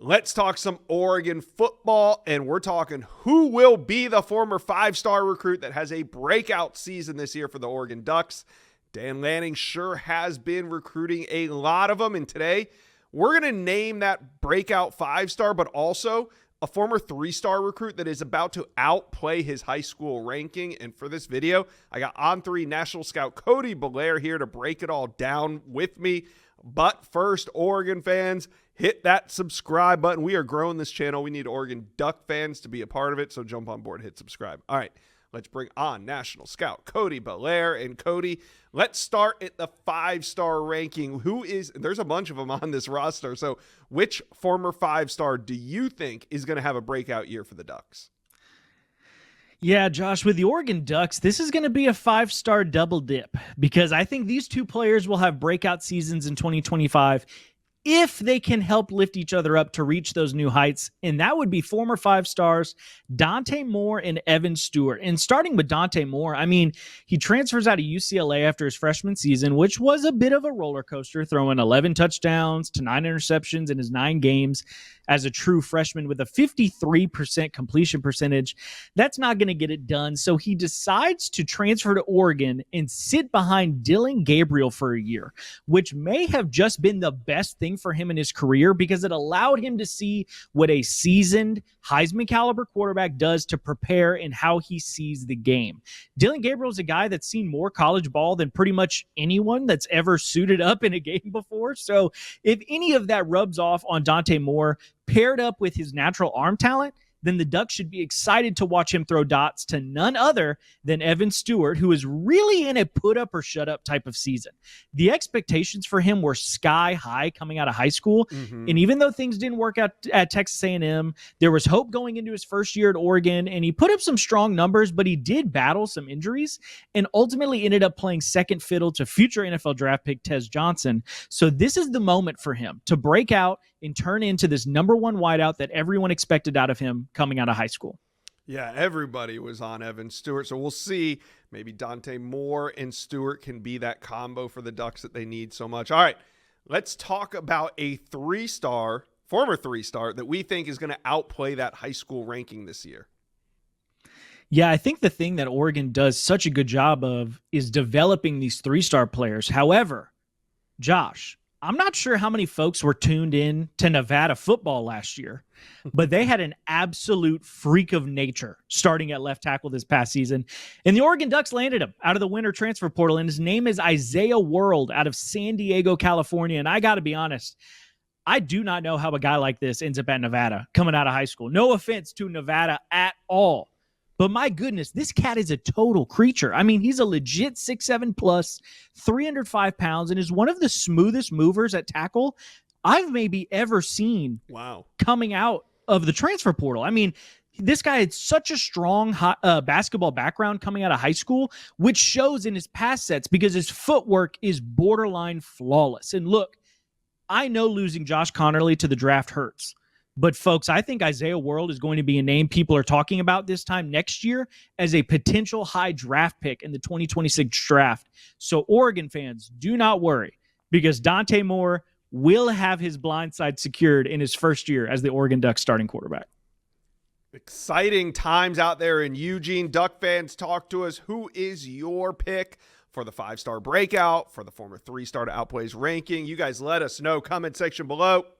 Let's talk some Oregon football, and we're talking who will be the former five-star recruit that has a breakout season this year for the Oregon Ducks. Dan Lanning sure has been recruiting a lot of them, and today we're going to name that breakout five-star, but also a former three-star recruit that is about to outplay his high school ranking. And for this video, I got On3 National Scout Cody Belair here to break it all down with me. But first, Oregon fans, hit that subscribe button. We are growing this channel. We need Oregon Duck fans to be a part of it, so jump on board, hit subscribe. All right, let's bring on National Scout Cody Belair. And Cody, let's start at the five-star ranking. There's a bunch of them on this roster, so which former five-star do you think is going to have a breakout year for the Ducks? Yeah, Josh, with the Oregon Ducks, this is going to be a five-star double dip because I think these two players will have breakout seasons in 2025 if they can help lift each other up to reach those new heights. And that would be former five stars, Dante Moore and Evan Stewart. And starting with Dante Moore, I mean, he transfers out of UCLA after his freshman season, which was a bit of a roller coaster, throwing 11 touchdowns to 9 interceptions in his 9 games as a true freshman with a 53% completion percentage. That's not going to get it done. So he decides to transfer to Oregon and sit behind Dylan Gabriel for a year, which may have just been the best thing for him in his career because it allowed him to see what a seasoned Heisman caliber quarterback does to prepare and how he sees the game. Dylan Gabriel is a guy that's seen more college ball than pretty much anyone that's ever suited up in a game before. So if any of that rubs off on Dante Moore, paired up with his natural arm talent, then the Ducks should be excited to watch him throw dots to none other than Evan Stewart, who is really in a put up or shut up type of season. The expectations for him were sky high coming out of high school. And even though things didn't work out at Texas A&M, there was hope going into his first year at Oregon, and he put up some strong numbers, but he did battle some injuries and ultimately ended up playing second fiddle to future NFL draft pick Tez Johnson. So this is the moment for him to break out and turn into this number one wideout that everyone expected out of him coming out of high school. Yeah, everybody was on Evan Stewart, so we'll see. Maybe Dante Moore and Stewart can be that combo for the Ducks that they need so much. All right, let's talk about a former three-star that we think is going to outplay that high school ranking this year. Yeah, I think the thing that Oregon does such a good job of is developing these three-star players. However, Josh, I'm not sure how many folks were tuned in to Nevada football last year, but they had an absolute freak of nature starting at left tackle this past season. And the Oregon Ducks landed him out of the winter transfer portal, and his name is Isaiah World out of San Diego, California. And I got to be honest, I do not know how a guy like this ends up at Nevada coming out of high school. No offense to Nevada at all. But my goodness, this cat is a total creature. I mean, he's a legit 6'7 plus, 305 pounds, and is one of the smoothest movers at tackle I've maybe ever seen. Wow. Coming out of the transfer portal. I mean, this guy had such a strong basketball background coming out of high school, which shows in his pass sets because his footwork is borderline flawless. And look, I know losing Josh Connerly to the draft hurts. But, folks, I think Isaiah World is going to be a name people are talking about this time next year as a potential high draft pick in the 2026 draft. So, Oregon fans, do not worry because Dante Moore will have his blind side secured in his first year as the Oregon Ducks starting quarterback. Exciting times out there in Eugene. Duck fans, talk to us. Who is your pick for the five-star breakout, for the former three-star to outplays ranking? You guys let us know. Comment section below.